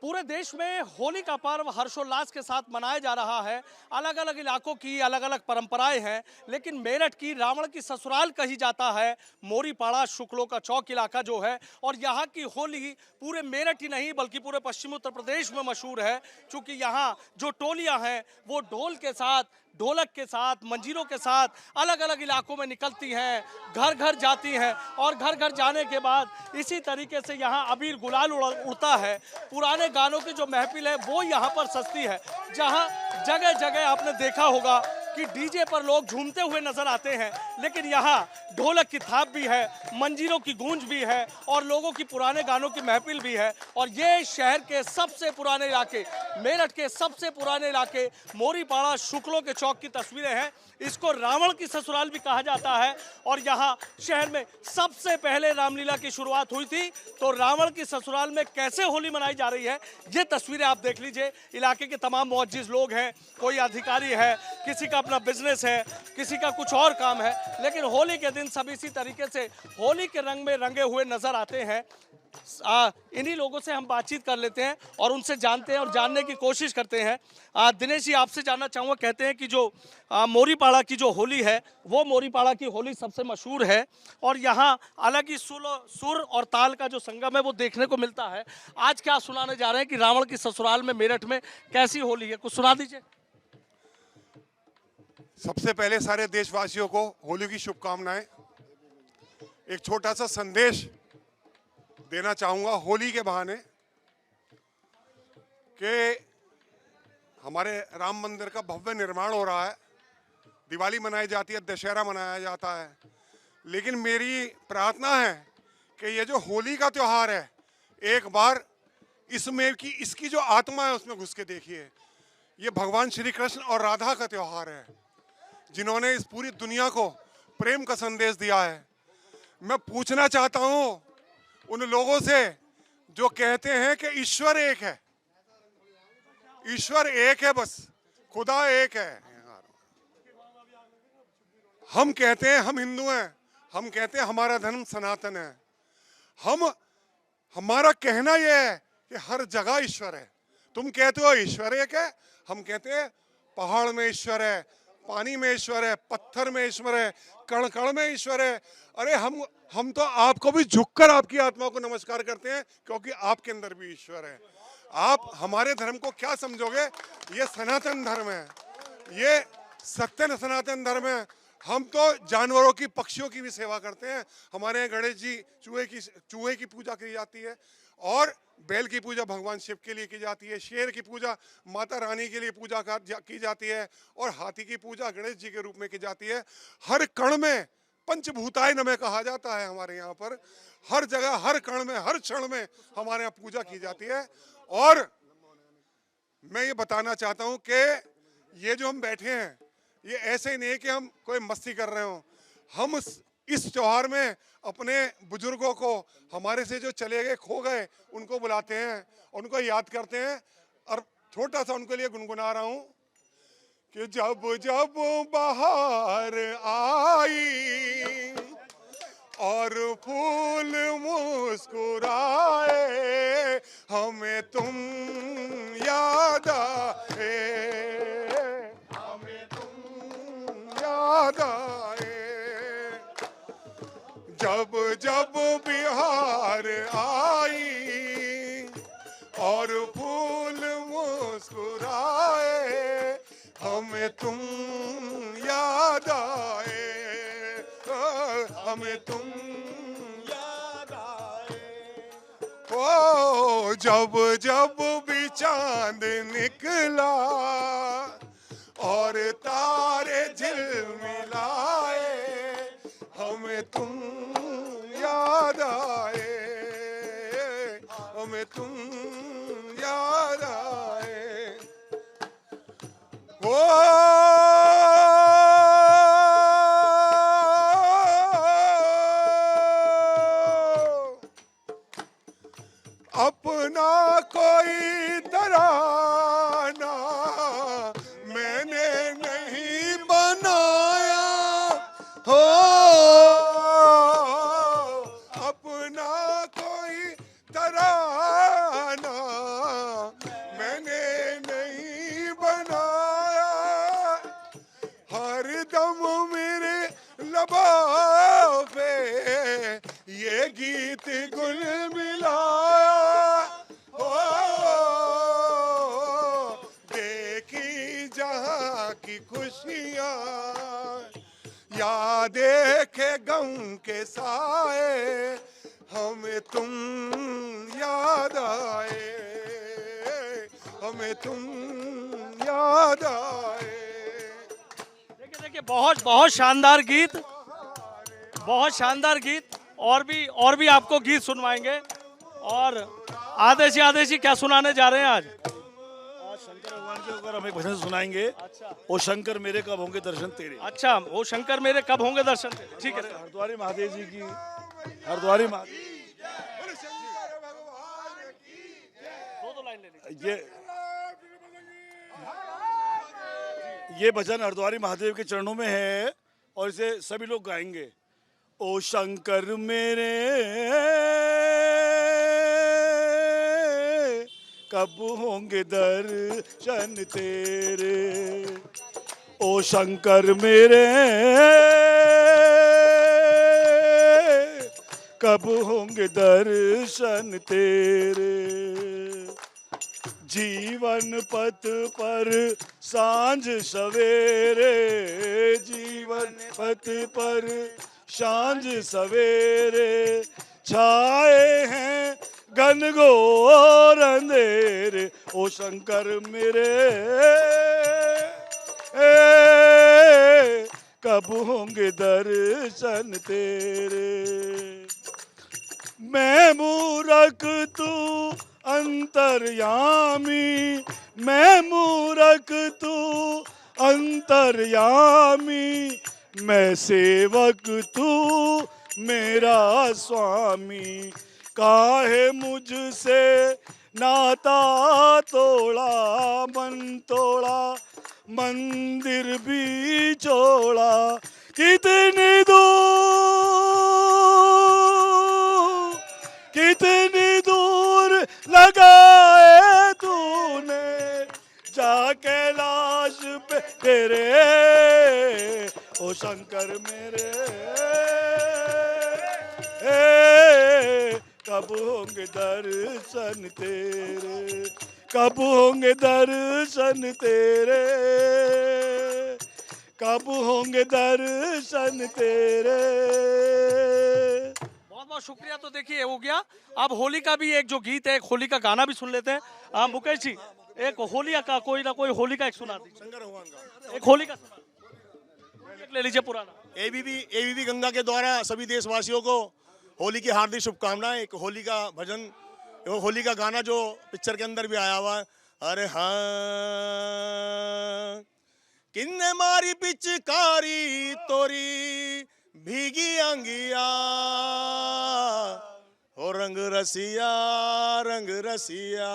पूरे देश में होली का पर्व हर्षोल्लास के साथ मनाया जा रहा है। अलग अलग इलाकों की अलग अलग परंपराएं हैं, लेकिन मेरठ की रावण की ससुराल कही जाता है मोरीपाड़ा शुक्लों का चौक इलाका जो है, और यहाँ की होली पूरे मेरठ ही नहीं बल्कि पूरे पश्चिमी उत्तर प्रदेश में मशहूर है। क्योंकि यहाँ जो टोलियाँ हैं वो ढोल के साथ, ढोलक के साथ, मंजीरों के साथ अलग अलग इलाकों में निकलती हैं, घर घर जाती हैं, और घर घर जाने के बाद इसी तरीके से यहाँ अबीर गुलाल उड़ता है। पुराने गानों की जो महफिल है वो यहाँ पर सजती है, जहाँ जगह जगह आपने देखा होगा कि डीजे पर लोग झूमते हुए नजर आते हैं, लेकिन यहाँ ढोलक की थाप भी है, मंजीरों की गूंज भी है और लोगों की पुराने गानों की महफिल भी है। और ये शहर के सबसे पुराने इलाके, मेरठ के सबसे पुराने इलाके मोरीपाड़ा शुक्लों के चौक की तस्वीरें हैं। इसको रावण की ससुराल भी कहा जाता है, और यहाँ शहर में सबसे पहले रामलीला की शुरुआत हुई थी। तो रावण की ससुराल में कैसे होली मनाई जा रही है ये तस्वीरें आप देख लीजिए। इलाके के तमाम मुअज्जिज लोग हैं, कोई अधिकारी है, किसी का अपना बिजनेस है, किसी का कुछ और काम है, लेकिन होली के दिन सब इसी तरीके से होली के रंग में रंगे हुए नजर आते हैं। इन्हीं लोगों से हम बातचीत कर लेते हैं और उनसे जानते हैं और जानने की कोशिश करते हैं। दिनेश जी, आपसे जानना चाहूँगा, कहते हैं कि जो मोरीपाड़ा की जो होली है वो मोरीपाड़ा की होली सबसे मशहूर है, और यहाँ अलग ही सुर और ताल का जो संगम है वो देखने को मिलता है। आज क्या सुनाने जा रहे हैं कि रावण की ससुराल में मेरठ में कैसी होली है, कुछ सुना दीजिए। सबसे पहले सारे देशवासियों को होली की शुभकामनाएं। एक छोटा सा संदेश देना चाहूंगा होली के बहाने कि हमारे राम मंदिर का भव्य निर्माण हो रहा है, दिवाली मनाई जाती है, दशहरा मनाया जाता है, लेकिन मेरी प्रार्थना है कि ये जो होली का त्योहार है एक बार इसमें की इसकी जो आत्मा है उसमें घुस के देखिए। ये भगवान श्री कृष्ण और राधा का त्योहार है, जिन्होंने इस पूरी दुनिया को प्रेम का संदेश दिया है। मैं पूछना चाहता हूं उन लोगों से जो कहते हैं कि ईश्वर एक है, ईश्वर एक है, बस खुदा एक है। हम कहते हैं हम हिंदू हैं, हम कहते हैं हमारा धर्म सनातन है। हमारा कहना यह है कि हर जगह ईश्वर है। तुम कहते हो ईश्वर एक है, हम कहते हैं पहाड़ में ईश्वर है, पानी में ईश्वर है, पत्थर में ईश्वर है, कण कण में ईश्वर है। अरे हम तो आपको भी झुककर आपकी आत्मा को नमस्कार करते हैं, क्योंकि आपके अंदर भी ईश्वर है। आप हमारे धर्म को क्या समझोगे? ये सनातन धर्म है, ये सत्य सनातन धर्म है। हम तो जानवरों की, पक्षियों की भी सेवा करते हैं। हमारे यहाँ गणेश जी चूहे की पूजा की जाती है, और बैल की पूजा भगवान शिव के लिए की जाती है, शेर की पूजा माता रानी के लिए पूजा की जाती है, और हाथी की पूजा गणेश जी के रूप में की जाती है। हर कण में पंचभूताय नमः कहा जाता है। हमारे यहाँ पर हर जगह, हर कण में, हर क्षण में हमारे यहाँ पूजा की जाती है। और मैं ये बताना चाहता हूँ कि ये जो हम बैठे हैं ये ऐसे ही नहीं है कि हम कोई मस्ती कर रहे हो। हम इस त्योहार में अपने बुजुर्गों को, हमारे से जो चले गए, खो गए, उनको बुलाते हैं, उनको याद करते हैं। और छोटा सा उनके लिए गुनगुना रहा हूं कि जब जब बहार आई और फूल मुस्कुराए, हमें तुम याद आए, हमें तुम याद आए। जब जब बिहार आई और फूल मुस्कुराए, हमें तुम याद आए, हमें तुम याद आए। ओ जब जब भी चांद निकला और तारे झिलमिलाए, हमें तुम याद आए, हमें तुम याद आए। ओ अपना कोई तराना मैंने नहीं बनाया हो, अपना कोई तराना देखे गम के साए, हमें तुम याद आए, हमें तुम याद आए। देखिए देखिए, बहुत बहुत शानदार गीत, बहुत शानदार गीत। और भी आपको गीत सुनवाएंगे। और आदेशी क्या सुनाने जा रहे हैं आज? आज शंकर भगवान के ऊपर हम एक भजन सुनाएंगे। अच्छा ओ शंकर मेरे कब होंगे दर्शन तेरे। अच्छा, वो शंकर मेरे कब होंगे दर्शन? ठीक है। हरद्वारी महादेव जी की, हरद्वारी महादेव, दो लाइन ले लीजिए। ये भजन हरद्वारी महादेव के चरणों में है और इसे सभी लोग गाएंगे। ओ शंकर मेरे कब होंगे दर्शन तेरे, ओ शंकर मेरे कब होंगे दर्शन तेरे। जीवन पथ पर सांझ सवेरे, जीवन पथ पर सांझ सवेरे, छाए हैं घनघोर अंधेरे, ओ शंकर मेरे कब होंगे दर्शन तेरे। मैं मूरख तू अंतर्यामी, मैं मूरख तू अंतर्यामी, मैं सेवक तू मेरा स्वामी। काहे मुझसे नाता तोड़ा, मन तोड़ा मंदिर भी छोड़ा। कितनी दूर लगाए तूने जा कैलाश पे तेरे, ओ शंकर मेरे कब होंगे दर्शन तेरे, कब होंगे दर्शन तेरे, कब होंगे दर्शन तेरे। बहुत बहुत शुक्रिया। तो देखिए हो गया। अब होली का भी एक जो गीत है, एक होली का गाना भी सुन लेते हैं। मुकेश जी, एक होली का कोई ना कोई होली का एक सुना दीजिए। शंकर भगवान का एक होली का सुना, एक ले लीजिए पुराना। एबीपी गंगा के द्वारा सभी देशवासियों को होली की हार्दिक शुभकामनाएं। एक होली का भजन, होली का गाना जो पिक्चर के अंदर भी आया हुआ है। अरे हाँ किन्ने मारी पिचकारी तोरी भीगी अंगिया, ओ रंग रसिया रंग रसिया,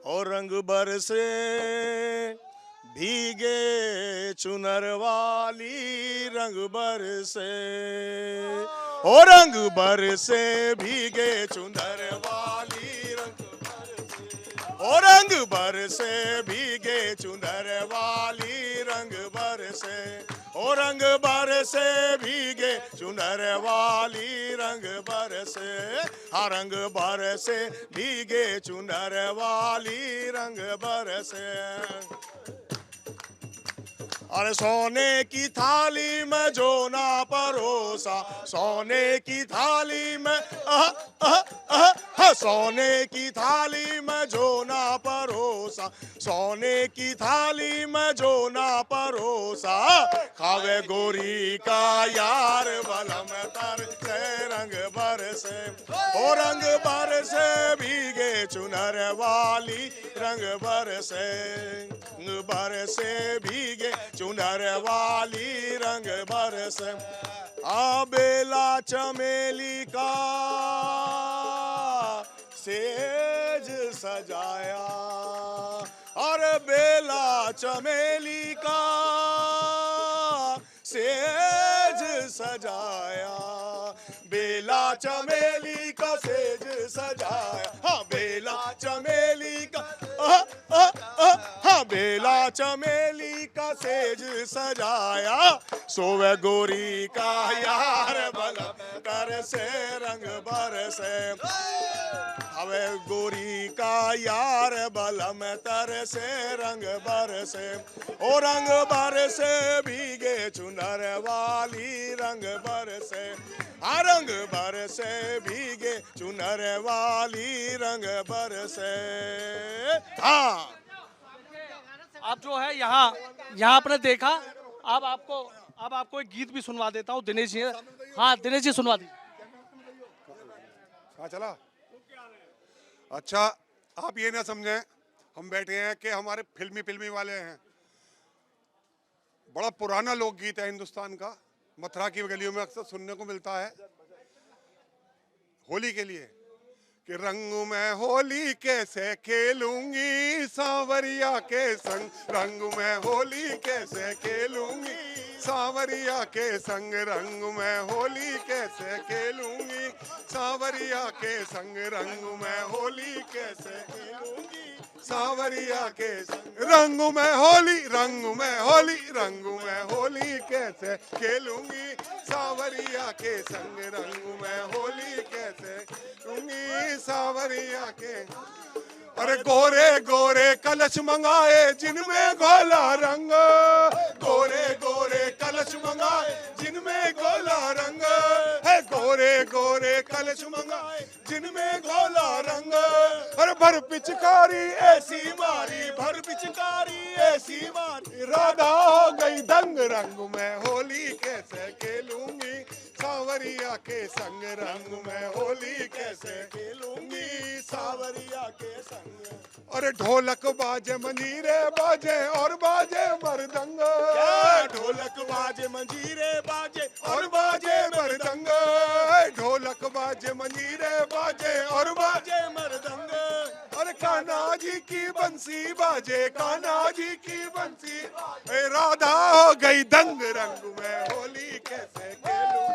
ओ रंग बरसे भीगे चुनर वाली, रंग बरसे ओ रंग बरसे भीगे चुनर वाली, रंग ओ रंग बरसे भीगे चुनर वाली, रंग बरसे ओ रंग बरसे भीगे चुनर वाली, रंग बरसे हाँ रंग बरसे भीगे चुनर वाली, रंग बरसे। अरे सोने की थाली में जो ना परोसा, सोने की थाली में सोने की थाली में जो ना परोसा, सोने की थाली में जो ना परोसा, खावे गोरी का यार बलम तर से, रंग बरसे ओ रंग बरसे भीगे चुनर वाली, रंग बरसे बरसे भीगे चुनर वाली, रंग बरसे। आ बेला चमेली का सेज सजाया, और बेला चमेली का सेज सजाया, बेला चमेली का सेज सजाया, हाँ बेला चमेली का हाँ बेला चमेली का सेज सजाया, सोवे गोरी का यार बलम कर से, रंग बरसे अब गोरी का यार बलम तर से रंग बरसे, ओ रंग बरसे भीगे चुनर वाली रंग बरसे, आ रंग बरसे भीगे चुनर वाली रंग बरसे। हाँ आप जो है यहाँ आपने देखा। अब आपको एक गीत भी सुनवा देता हूँ दिनेश जी। हाँ दिनेश जी सुनवा दी। कहाँ चला? अच्छा, आप ये ना समझें हम बैठे हैं कि हमारे फिल्मी वाले हैं। बड़ा पुराना लोकगीत है हिंदुस्तान का, मथुरा की गलियों में अक्सर सुनने को मिलता है होली के लिए कि रंग में होली कैसे खेलूंगी सांवरिया के संग, रंग में होली कैसे खेलूंगी सांवरिया के संग, रंग में होली कैसे खेलूंगी सांवरिया के संग, रंग में होली कैसे खेलूंगी सांवरिया के संग, रंग में होली, रंग में होली, रंग में होली कैसे खेलूंगी सांवरिया के संग, रंग में होली कैसे खेलूंगी सांवरिया के। अरे गोरे गोरे कलश मंगाए जिनमें गोला रंग, गोरे गोरे कलश मंगाए जिनमें गोला रंग है, गोरे गोरे कलश मंगाए जिनमें गोला रंग। अरे भर पिचकारी ऐसी मारी, भर पिचकारी ऐसी मारी, राधा हो गई दंग, रंग में होली कैसे खेलूंगी सांवरिया के संग, रंग में होली कैसे खेलूंगी सांवरिया के संग। अरे ढोलक बाजे मंजीरे बाजे और बाजे मृदंग, ढोलक बाजे मंजीरे बाजे और बाजे मृदंग, ढोलक बाजे मंजीरे बाजे और बाजे मृदंग। अरे कान्हा जी की बंसी बाजे, कान्हा जी की बंसी, राधा हो गई दंग, रंग में होली कैसे खेलूं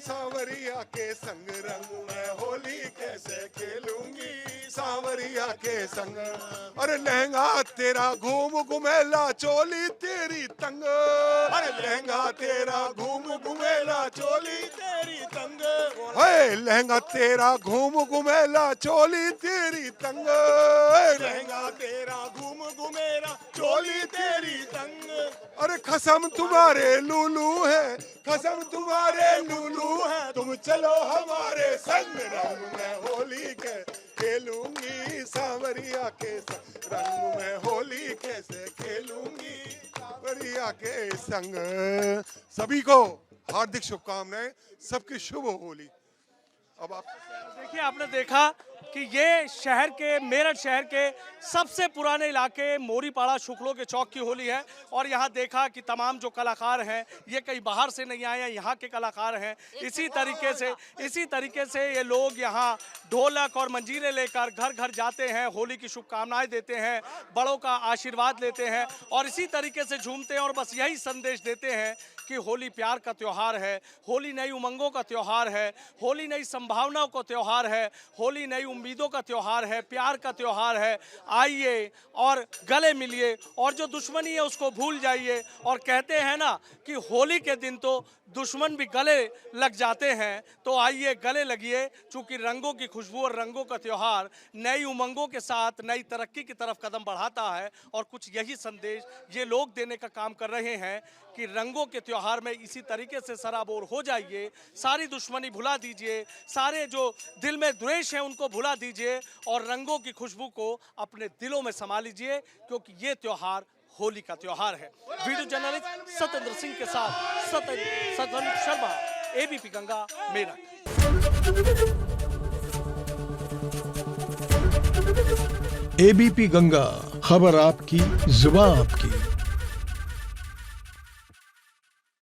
सांवरिया के संग, रंग में होली कैसे खेलूंगी सांवरिया के संग। अरे लहंगा तेरा घूम घुमेला चोली तेरी तंग, अरे लहंगा तेरा घूम घुमेला चोली तेरी तंग, है लहंगा तेरा घूम घुमेला चोली तेरी तंग, लहंगा तेरा घूम घुमेला चोली तेरी तंग। अरे खसम तुम्हारे लूलू है, खसम तुम्हारे लूलू है, तुम चलो हमारे संग, रंग में होली के खेलूंगी सांवरिया के संग, रंग में होली कैसे खेलूंगी सांवरिया के संग। सभी को हार्दिक शुभकामनाएं, सबकी शुभ होली। अब आप देखिए, आपने देखा कि ये शहर के, मेरठ शहर के सबसे पुराने इलाके मोरीपाड़ा शुक्लों के चौक की होली है। और यहाँ देखा कि तमाम जो कलाकार हैं ये कहीं बाहर से नहीं आए हैं, यहाँ के कलाकार हैं। इसी तरीके से ये लोग यहाँ ढोलक और मंजीरे लेकर घर घर जाते हैं, होली की शुभकामनाएं देते हैं, बड़ों का आशीर्वाद लेते हैं और इसी तरीके से झूमते हैं और बस यही संदेश देते हैं कि होली प्यार का त्यौहार है, होली नई उमंगों का त्यौहार है, होली नई संभावनाओं का त्यौहार है, होली नई उम्मीदों का त्यौहार है, प्यार का त्यौहार है। आइए और गले मिलिए और जो दुश्मनी है उसको भूल जाइए। और कहते हैं ना कि होली के दिन तो दुश्मन भी गले लग जाते हैं, तो आइए गले लगिए, क्योंकि रंगों की खुशबू और रंगों का त्यौहार नई उमंगों के साथ नई तरक्की की तरफ कदम बढ़ाता है। और कुछ यही संदेश ये लोग देने का काम कर रहे हैं कि रंगों के त्यौहार में इसी तरीके से सराबोर हो जाइए, सारी दुश्मनी भुला दीजिए, सारे जो दिल में द्वेष है उनको भुला दीजिए और रंगों की खुशबू को अपने दिलों में समा लीजिए, क्योंकि ये त्यौहार होली का त्यौहार है। वीडियो जर्नलिस्ट सत्येंद्र सिंह के साथ सत्येंद्र शर्मा, एबीपी गंगा, मेरठ। एबीपी गंगा, खबर आपकी, जुबान आपकी।